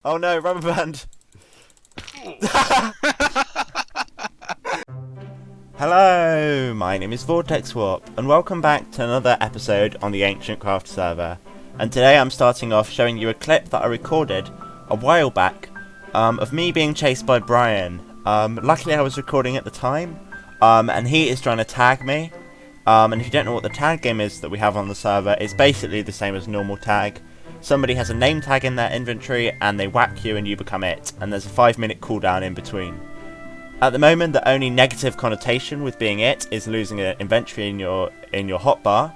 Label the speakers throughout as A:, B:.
A: Oh no, rubber band! Hello, my name is Vortex Warp, and welcome back to another episode on the AncientCraft server. And today I'm starting off showing you a clip that I recorded a while back of me being chased by Brian. Luckily I was recording at the time, and he is trying to tag me. And if you don't know what the tag game is that we have on the server, it's basically the same as normal tag. Somebody has a name tag in their inventory and they whack you and you become it, and there's a 5-minute cooldown in between. At the moment, the only negative connotation with being it is losing an inventory in your hotbar.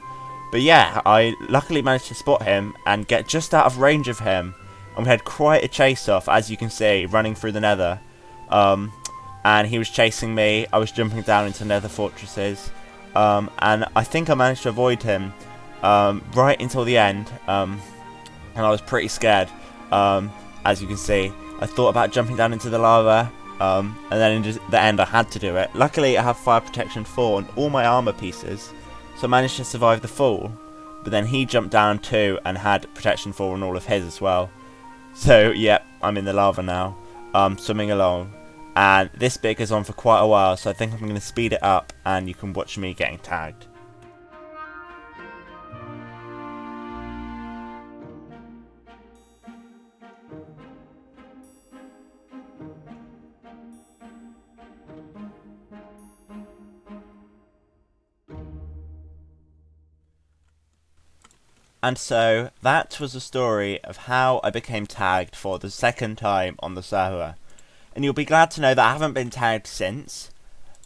A: But yeah, I luckily managed to spot him and get just out of range of him, and we had quite a chase off, as you can see, running through the nether. And he was chasing me, I was jumping down into nether fortresses, and I think I managed to avoid him right until the end. And I was pretty scared, as you can see. I thought about jumping down into the lava, and then in the end I had to do it. Luckily I have fire protection 4 on all my armor pieces, so I managed to survive the fall, but then he jumped down too and had protection 4 on all of his as well. So yep, I'm in the lava now, swimming along, and this bit goes on for quite a while, so I think I'm going to speed it up and you can watch me getting tagged. And so, that was the story of how I became tagged for the second time on the server. And you'll be glad to know that I haven't been tagged since.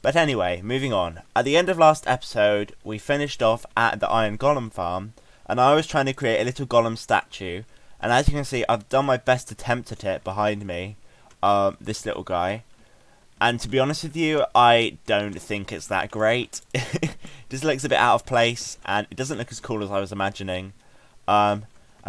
A: But anyway, moving on. At the end of last episode, we finished off at the Iron Golem farm, and I was trying to create a little golem statue. And as you can see, I've done my best attempt at it behind me, this little guy. And to be honest with you, I don't think it's that great. It just looks a bit out of place, and it doesn't look as cool as I was imagining. And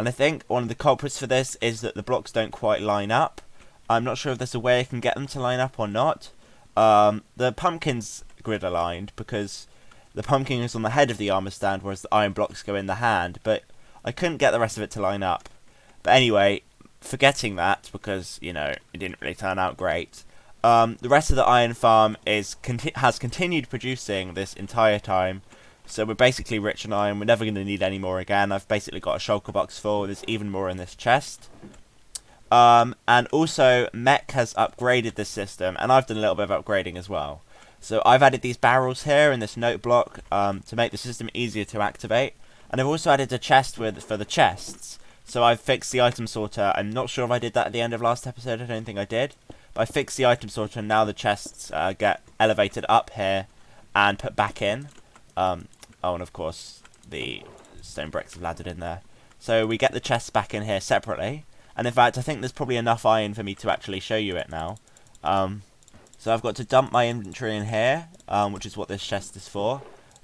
A: I think one of the culprits for this is that the blocks don't quite line up. I'm not sure if there's a way I can get them to line up or not. The pumpkin's grid aligned because the pumpkin is on the head of the armor stand, whereas the iron blocks go in the hand, but I couldn't get the rest of it to line up. But anyway, forgetting that, because, you know, it didn't really turn out great, the rest of the iron farm has continued producing this entire time. So we're basically rich in iron, we're never going to need any more again. I've basically got a shulker box full, there's even more in this chest. And also, Mech has upgraded this system, and I've done a little bit of upgrading as well. So I've added these barrels here in this note block to make the system easier to activate. And I've also added a chest for the chests. So I've fixed the item sorter. I'm not sure if I did that at the end of last episode, I don't think I did. But I fixed the item sorter, and now the chests get elevated up here and put back in. Oh, and of course, the stone bricks have landed in there. So we get the chests back in here separately. And in fact, I think there's probably enough iron for me to actually show you it now. So I've got to dump my inventory in here, which is what this chest is for.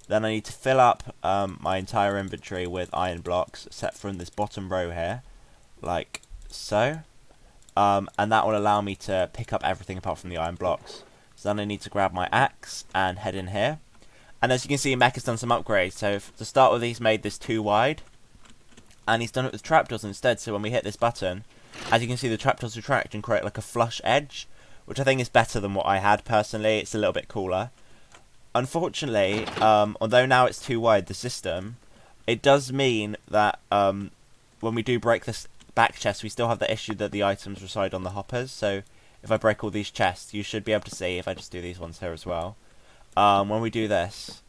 A: Then I need to fill up my entire inventory with iron blocks, except from this bottom row here, like so. And that will allow me to pick up everything apart from the iron blocks. So then I need to grab my axe and head in here. And as you can see, Mech has done some upgrades. So to start with, he's made this too wide. And he's done it with trapdoors instead. So when we hit this button, as you can see, the trapdoors retract and create like a flush edge, which I think is better than what I had personally. It's a little bit cooler. Unfortunately, although now it's too wide, the system, it does mean that when we do break this back chest, we still have the issue that the items reside on the hoppers. So if I break all these chests, you should be able to see, if I just do these ones here as well, when we do this,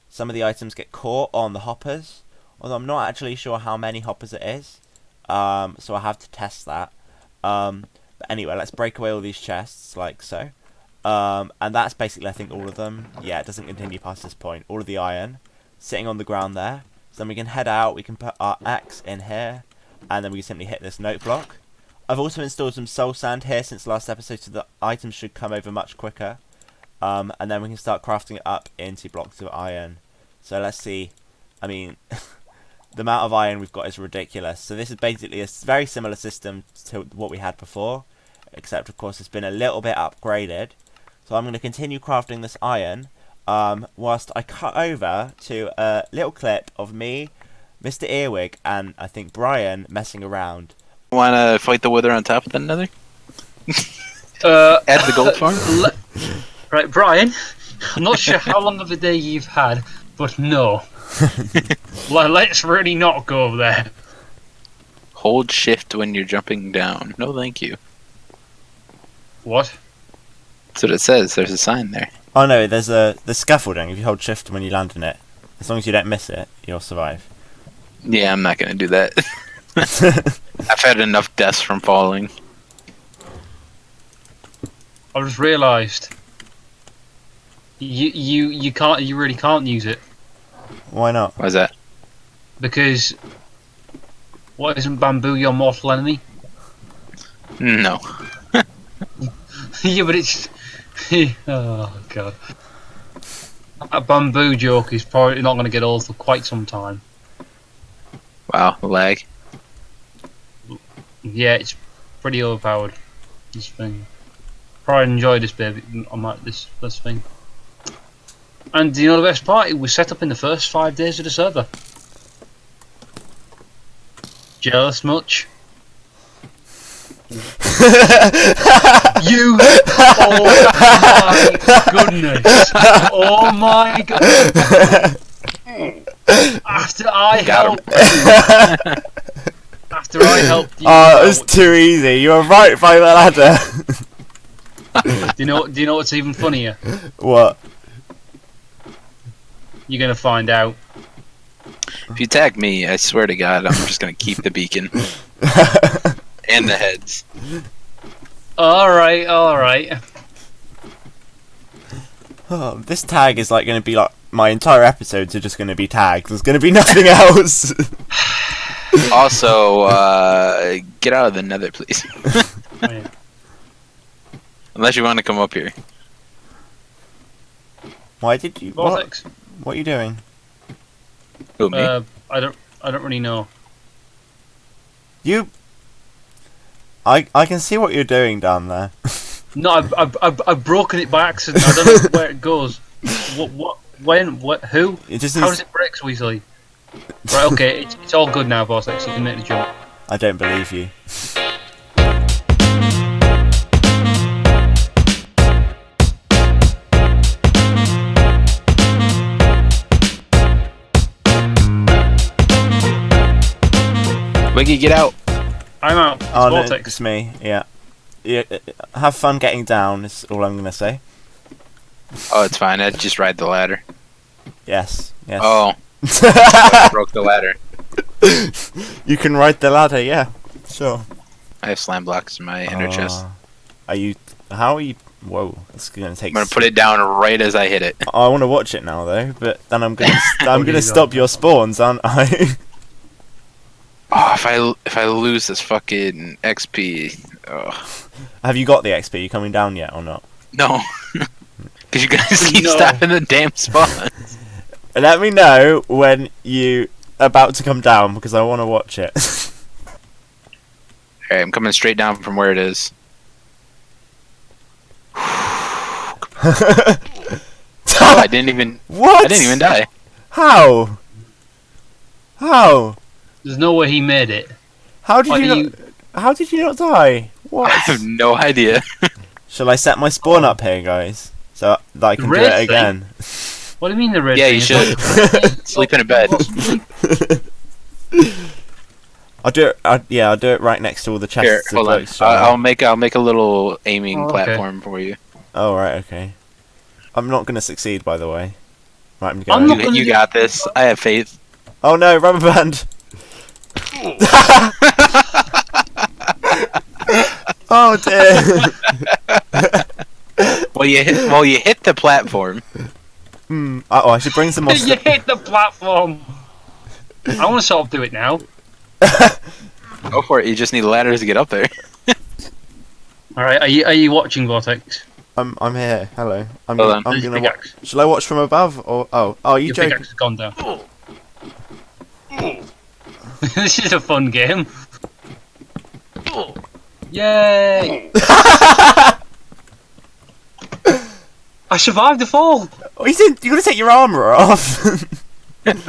A: some of the items get caught on the hoppers, although I'm not actually sure how many hoppers it is, so I have to test that. But anyway, let's break away all these chests, like so. And that's basically, I think, all of them. Yeah, it doesn't continue past this point. All of the iron sitting on the ground there. So then we can head out, we can put our axe in here, and then we can simply hit this note block. I've also installed some soul sand here since last episode, so the items should come over much quicker. And then we can start crafting it up into blocks of iron. So let's see. I mean, the amount of iron we've got is ridiculous. So this is basically a very similar system to what we had before, except of course it's been a little bit upgraded. So I'm going to continue crafting this iron, whilst I cut over to a little clip of me, Mr. Earwig, and I think Brian messing around
B: Want to fight the wither on top of the nether? Add the gold farm?
C: Right, Brian, I'm not sure how long of a day you've had, but no. Let's really not go there.
B: Hold shift when you're jumping down. No, thank you.
C: What?
B: That's what it says. There's a sign there.
A: Oh no, there's scaffolding. If you hold shift when you land in it, as long as you don't miss it, you'll survive.
B: Yeah, I'm not gonna do that. I've had enough deaths from falling.
C: I just realised you really can't use it
A: Why not?
B: Why's that?
C: because what isn't bamboo your mortal enemy?
B: No.
C: Yeah, but it's oh god, that bamboo joke is probably not going to get old for quite some time.
B: Wow, lag.
C: Yeah, it's pretty overpowered. This thing. Probably enjoy this baby. I might this thing. And you know the best part? It was set up in the first 5 days of the server. Jealous much? You! Oh my goodness! Oh my god! After I helped you. After I helped you.
A: Oh, it was too easy. You were right by the ladder.
C: Do you know what's even funnier?
A: What?
C: You're gonna find out.
B: If you tag me, I swear to God, I'm just gonna keep the beacon and the heads.
C: Alright, alright.
A: Oh, this tag is like going to be like my entire episodes are just going to be tags. There's going to be nothing else.
B: Also, get out of the nether, please.
C: Wait.
B: Unless you want to come up here.
A: Why did you?
C: Vortex.
A: What are you doing?
B: Who, me?
C: I don't really know.
A: You. I can see what you're doing down there.
C: No, I've broken it by accident. I don't know where it goes. What? When? What? Who?
A: It just
C: How
A: needs...
C: does it break so easily? Right. Okay. It's all good now, Vortex. You can make the jump.
A: I don't believe you.
B: Wiggy, get out!
A: I'm
C: out. It's
A: oh no,
C: Vortex.
A: it's me. Yeah. Yeah. Have fun getting down. Is all I'm gonna say.
B: Oh, it's fine. I'd just ride the ladder.
A: Yes. Yes.
B: Oh. I broke the ladder.
A: You can ride the ladder. Yeah. Sure.
B: I have slam blocks in my inner chest.
A: Are you? How are you? Whoa, it's gonna take.
B: I'm gonna put it down right as I hit it.
A: I want to watch it now though, but then I'm gonna stop your spawns, aren't I?
B: Oh, if I lose this fucking XP. Oh.
A: Have you got the XP? You coming down yet or not?
B: No. Because you guys keep stopping the damn spawns.
A: Let me know when you about to come down because I want to watch it.
B: Alright, I'm coming straight down from where it is. Oh, I didn't even.
A: What?
B: I didn't even die.
A: How? How?
C: There's no way he made it.
A: How did you not? How did you not die? What?
B: I have no idea.
A: Shall I set my spawn up here, guys, so that I can do
C: Red
A: it again?
C: What do you mean the red?
B: Yeah,
C: thing?
B: you should. Sleep in a bed.
A: I'll do it. I'll do it right next to all the chests.
B: Here, hold on.
A: Shall I?
B: I'll make a little aiming platform for you.
A: Oh right, okay. I'm not gonna succeed, by the way. Right, I'm
C: I'm
A: going.
C: not
B: You got this. I have faith.
A: Oh no, rubber band! Oh dear!
B: Well, you hit the platform.
A: Oh, I should bring some more.
C: You hit the platform. I want to sort of do it now.
B: Go for it. You just need ladders to get up there.
C: All right, are you watching Vortex?
A: I'm here. Hello. I'm
B: Hold on.
A: gonna watch. Shall I watch from above or? Oh, you
C: Your
A: joking?
C: pickaxe has gone down. This is a fun game. Yay! I survived the fall.
A: Oh, you didn't. You're gonna take your armor off.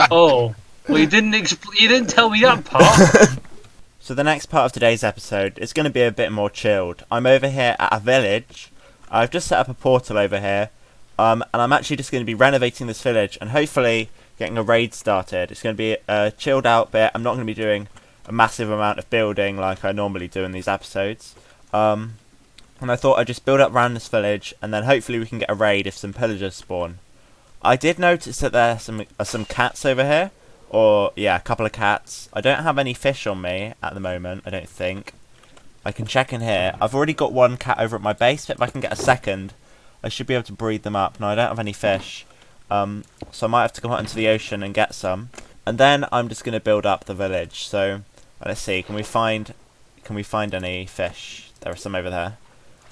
C: Oh, well, you didn't tell me that part.
A: So the next part of today's episode is going to be a bit more chilled. I'm over here at a village. I've just set up a portal over here. And I'm actually just going to be renovating this village and hopefully getting a raid started. It's going to be a chilled out bit. I'm not going to be doing a massive amount of building like I normally do in these episodes. And I thought I'd just build up around this village and then hopefully we can get a raid if some pillagers spawn. I did notice that there are some cats over here. Or, yeah, a couple of cats. I don't have any fish on me at the moment, I don't think. I can check in here. I've already got one cat over at my base, but if I can get a second, I should be able to breed them up. No, I don't have any fish. So I might have to go out into the ocean and get some. And then I'm just going to build up the village. So, let's see, can we find any fish? There are some over there.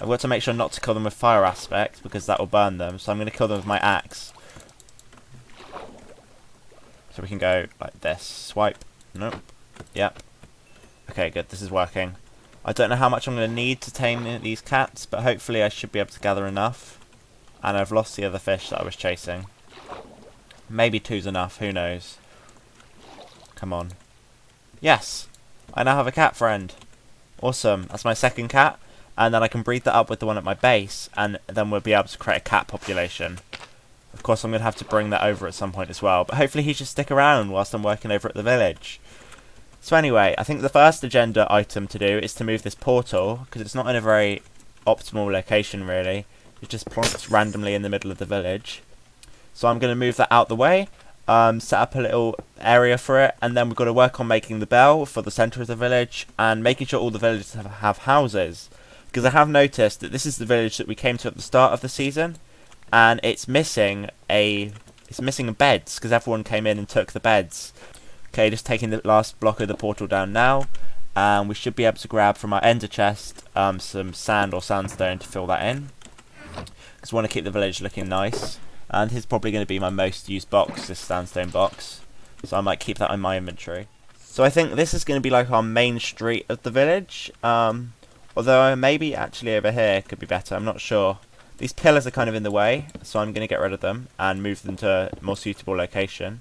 A: I've got to make sure not to kill them with fire aspect, because that will burn them. So I'm going to kill them with my axe. So we can go like this. Swipe. Nope. Yep. Okay, good. This is working. I don't know how much I'm going to need to tame these cats, but hopefully I should be able to gather enough. And I've lost the other fish that I was chasing. Maybe 2's enough. Who knows? Come on. Yes! I now have a cat friend. Awesome. That's my second cat. And then I can breed that up with the one at my base. And then we'll be able to create a cat population. Of course, I'm going to have to bring that over at some point as well. But hopefully he should stick around whilst I'm working over at the village. So anyway, I think the first agenda item to do is to move this portal. Because it's not in a very optimal location, really. It just plonks randomly in the middle of the village. So I'm going to move that out the way. Set up a little area for it. And then we've got to work on making the bell for the centre of the village. And making sure all the villages have houses. Because I have noticed that this is the village that we came to at the start of the season. And it's missing beds because everyone came in and took the beds. Okay, just taking the last block of the portal down now, and we should be able to grab from our ender chest some sand or sandstone to fill that in. Because we want to keep the village looking nice. And this is probably going to be my most used box, this sandstone box. So I might keep that in my inventory. So I think this is going to be like our main street of the village. Although maybe actually over here could be better. I'm not sure. These pillars are kind of in the way, so I'm going to get rid of them and move them to a more suitable location.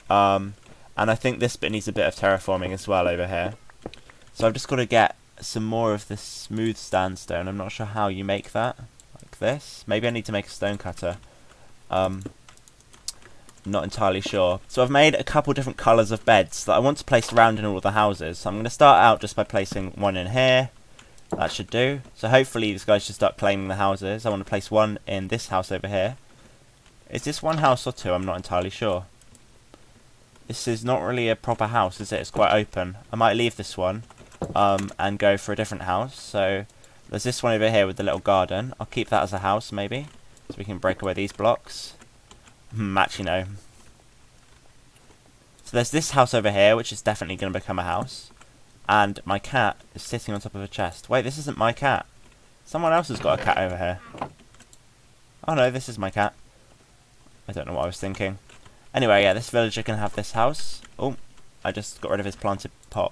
A: And I think this bit needs a bit of terraforming as well over here. So I've just got to get some more of this smooth sandstone. I'm not sure how you make that. Like this. Maybe I need to make a stone cutter. Not entirely sure. So I've made a couple different colours of beds that I want to place around in all the houses. So I'm going to start out just by placing one in here. That should do. So hopefully these guys should start claiming the houses. I want to place one in this house over here. Is this one house or two? I'm not entirely sure. This is not really a proper house, is it? It's quite open. I might leave this one and go for a different house. So there's this one over here with the little garden. I'll keep that as a house maybe. So we can break away these blocks. Actually no. So there's this house over here which is definitely going to become a house. And my cat is sitting on top of a chest. Wait, this isn't my cat. Someone else has got a cat over here. Oh no, this is my cat. I don't know what I was thinking. Anyway, yeah, this villager can have this house. Oh, I just got rid of his planted pot.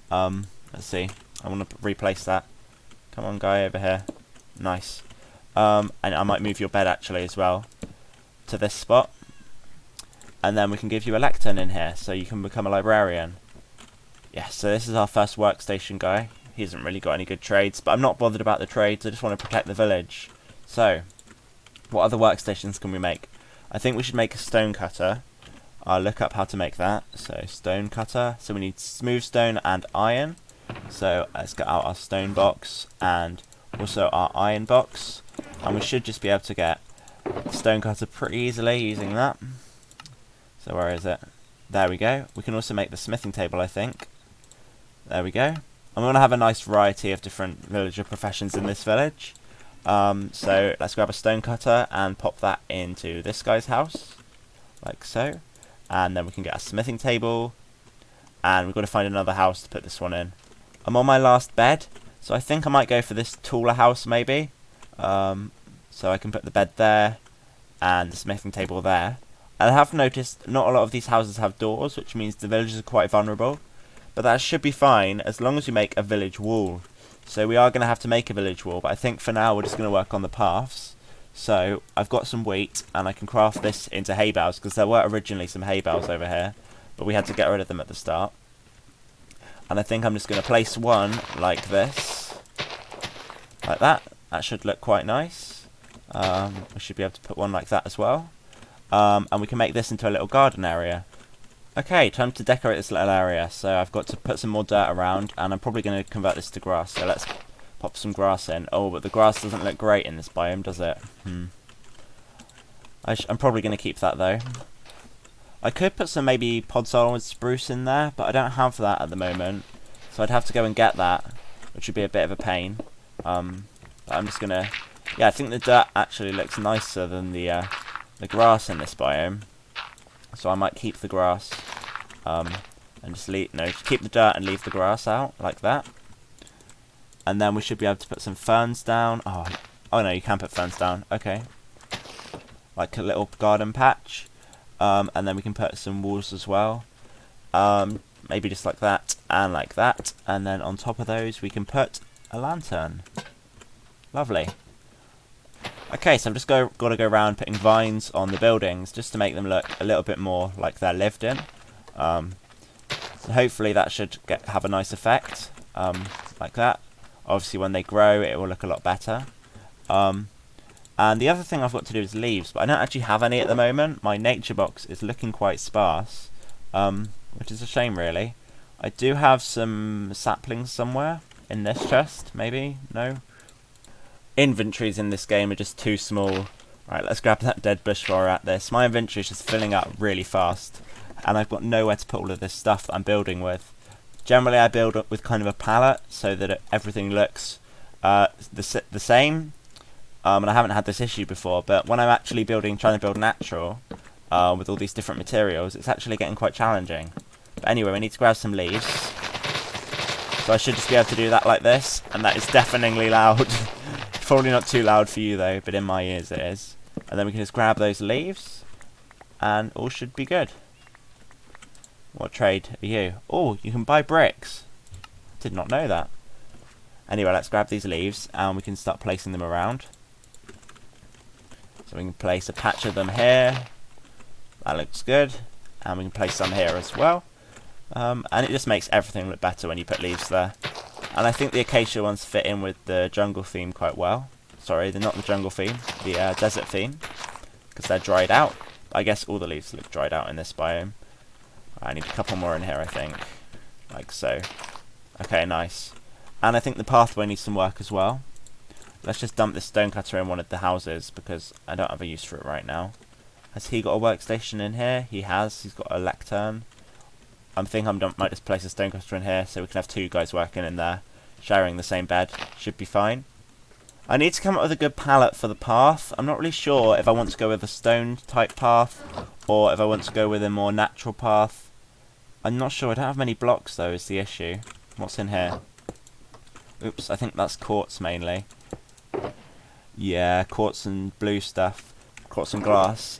A: Let's see. I want to replace that. Come on, guy over here. Nice. And I might move your bed actually as well to this spot. And then we can give you a lectern in here so you can become a librarian. Yeah, so this is our first workstation guy. He hasn't really got any good trades, but I'm not bothered about the trades. I just want to protect the village. So, what other workstations can we make? I think we should make a stone cutter. I'll look up how to make that. So, stone cutter. So we need smooth stone and iron. So, let's get out our stone box and also our iron box. And we should just be able to get the stone cutter pretty easily using that. So, where is it? There we go. We can also make the smithing table, I think. There we go. I'm going to have a nice variety of different villager professions in this village. So let's grab a stone cutter and pop that into this guy's house. Like so. And then we can get a smithing table. And we've got to find another house to put this one in. I'm on my last bed. So I think I might go for this taller house maybe. So I can put the bed there. And the smithing table there. I have noticed not a lot of these houses have doors, which means the villagers are quite vulnerable. But that should be fine as long as you make a village wall. So we are going to have to make a village wall, but I think for now we're just going to work on the paths. So I've got some wheat and I can craft this into hay bales because there were originally some hay bales over here, but we had to get rid of them at the start. And I think I'm just going to place one like this. Like that. That should look quite nice. We should be able to put one like that as well. And we can make this into a little garden area. Okay, time to decorate this little area. So I've got to put some more dirt around, and I'm probably going to convert this to grass. So let's pop some grass in. Oh, but the grass doesn't look great in this biome, does it? I'm probably going to keep that though. I could put some maybe podzol with spruce in there, but I don't have that at the moment. So I'd have to go and get that, which would be a bit of a pain. But I'm just going to... Yeah, I think the dirt actually looks nicer than the grass in this biome. So I might keep the grass and just keep the dirt and leave the grass out like that. And then we should be able to put some ferns down. Oh no, you can put ferns down. Okay, like a little garden patch. And then we can put some walls as well. Maybe just like that and like that. And then on top of those we can put a lantern. Lovely. Okay, so I've just got to go around putting vines on the buildings just to make them look a little bit more like they're lived in. So hopefully that should have a nice effect, like that. Obviously when they grow it will look a lot better. And the other thing I've got to do is leaves, but I don't actually have any at the moment. My nature box is looking quite sparse, which is a shame really. I do have some saplings somewhere in this chest, maybe? No? Inventories in this game are just too small. Right, let's grab that dead bush while we're at this. My inventory is just filling up really fast, and I've got nowhere to put all of this stuff that I'm building with. Generally I build up with kind of a palette so that everything looks the same, and I haven't had this issue before, but when I'm actually trying to build natural with all these different materials, it's actually getting quite challenging. But anyway, we need to grab some leaves. So I should just be able to do that like this, and that is deafeningly loud. Probably not too loud for you though, but in my ears it is. And then we can just grab those leaves, and all should be good. What trade are you? Oh, you can buy bricks. Did not know that. Anyway, let's grab these leaves, and we can start placing them around. So we can place a patch of them here. That looks good. And we can place some here as well. And it just makes everything look better when you put leaves there. And I think the acacia ones fit in with the jungle theme quite well. Sorry, they're not the jungle theme, the desert theme, because they're dried out. I guess all the leaves look dried out in this biome. I need a couple more in here, I think, like so. Okay, nice. And I think the pathway needs some work as well. Let's just dump this stonecutter in one of the houses, because I don't have a use for it right now. Has he got a workstation in here? He has. He's got a lectern. I think I might just place a stonecutter in here so we can have two guys working in there, sharing the same bed. Should be fine. I need to come up with a good palette for the path. I'm not really sure if I want to go with a stone type path or if I want to go with a more natural path. I'm not sure. I don't have many blocks though is the issue. What's in here? Oops, I think that's quartz mainly. Yeah, quartz and blue stuff. Quartz and glass.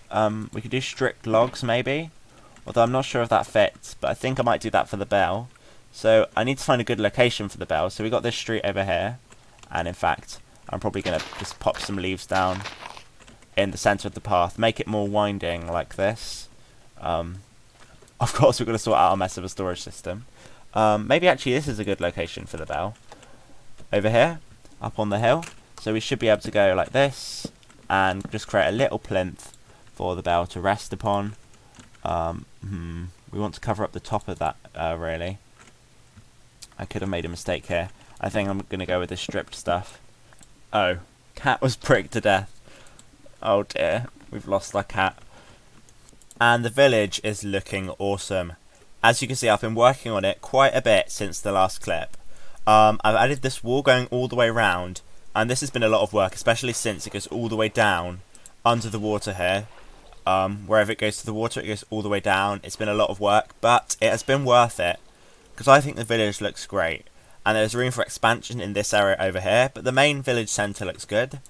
A: We could do strict logs maybe. Although I'm not sure if that fits, but I think I might do that for the bell. So I need to find a good location for the bell. So we got this street over here, and in fact, I'm probably going to just pop some leaves down in the centre of the path, make it more winding like this. Of course, we're going to sort out our mess of a storage system. Maybe actually this is a good location for the bell. Over here, up on the hill. So we should be able to go like this, and just create a little plinth for the bell to rest upon. We want to cover up the top of that, really. I could have made a mistake here. I think I'm going to go with this stripped stuff. Oh, cat was pricked to death. Oh dear, we've lost our cat. And the village is looking awesome. As you can see, I've been working on it quite a bit since the last clip. I've added this wall going all the way around, and this has been a lot of work, especially since it goes all the way down under the water here. Wherever it goes to the water, it goes all the way down. It's been a lot of work, but it has been worth it, because I think the village looks great. And there's room for expansion in this area over here, but the main village centre looks good.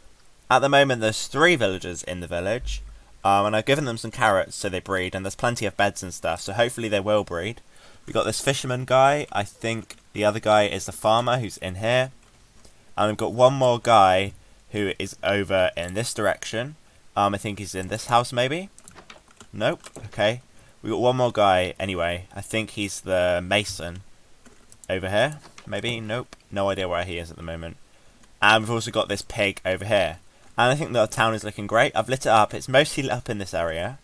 A: At the moment there's 3 villagers in the village, and I've given them some carrots so they breed, and there's plenty of beds and stuff, so hopefully they will breed. We've got this fisherman guy. I think the other guy is the farmer who's in here. And we've got one more guy who is over in this direction. I think he's in this house maybe? Nope. Okay. We've got one more guy anyway. I think he's the mason. over here. Maybe? Nope. No idea where he is at the moment. And we've also got this pig over here. And I think the town is looking great. I've lit it up. It's mostly lit up in this area.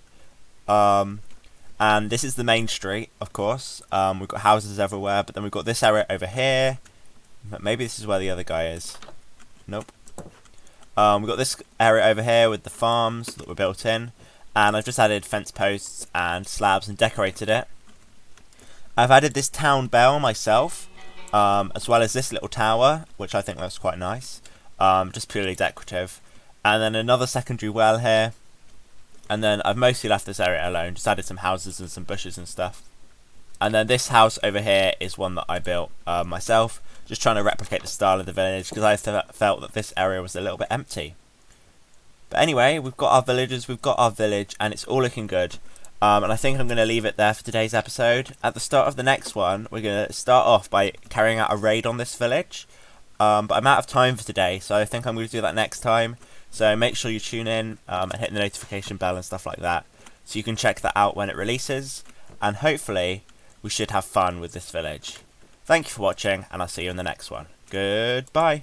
A: And this is the main street, of course. We've got houses everywhere, but then we've got this area over here. But maybe this is where the other guy is. Nope. We've got this area over here with the farms that were built in. And I've just added fence posts and slabs and decorated it. I've added this town bell myself, as well as this little tower, which I think looks quite nice. Just purely decorative. And then another secondary well here. And then I've mostly left this area alone, just added some houses and some bushes and stuff. And then this house over here is one that I built myself, just trying to replicate the style of the village, because I felt that this area was a little bit empty. But anyway, we've got our villagers, we've got our village, and it's all looking good. And I think I'm going to leave it there for today's episode. At the start of the next one, we're going to start off by carrying out a raid on this village. But I'm out of time for today, so I think I'm going to do that next time. So make sure you tune in and hit the notification bell and stuff like that, so you can check that out when it releases. And hopefully, we should have fun with this village. Thank you for watching, and I'll see you in the next one. Goodbye.